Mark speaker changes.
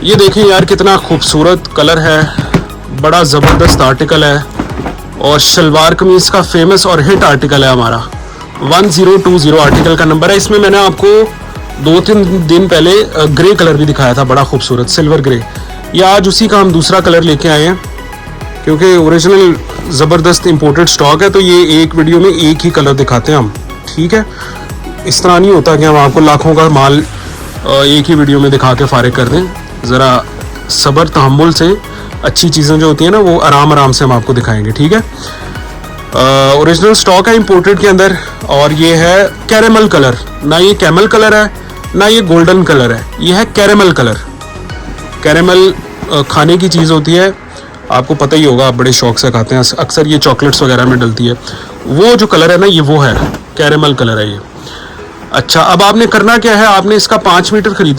Speaker 1: ये देखें यार कितना खूबसूरत कलर है, बड़ा ज़बरदस्त आर्टिकल है और शलवार कमीज़ का फेमस और हिट आर्टिकल है हमारा। 1020 आर्टिकल का नंबर है। इसमें मैंने आपको 2-3 दिन पहले ग्रे कलर भी दिखाया था, बड़ा खूबसूरत सिल्वर ग्रे। ये आज उसी का हम दूसरा कलर लेके आए हैं क्योंकि ओरिजिनल ज़बरदस्त इंपोर्टेड स्टॉक है, तो ये एक वीडियो में एक ही कलर दिखाते हैं हम, ठीक है। इस तरह नहीं होता कि हम आपको लाखों का माल एक ही वीडियो में दिखा के फारिग कर दें। ज़रा सब्र तहम्मुल से अच्छी चीज़ें जो होती हैं ना वो आराम आराम से हम आपको दिखाएंगे, ठीक है। ओरिजिनल स्टॉक है इंपोर्टेड के अंदर और ये है कैरेमल कलर, ना ये कैमल कलर है ना ये गोल्डन कलर है, ये है कैरेमल कलर। कैरेमल खाने की चीज़ होती है, आपको पता ही होगा, आप बड़े शौक से खाते हैं, अक्सर ये चॉकलेट्स वगैरह में डलती है। वो जो कलर है ना ये वो है कैरेमल कलर है ये। अच्छा, अब आपने करना क्या है, आपने इसका 5 मीटर खरीद लिया।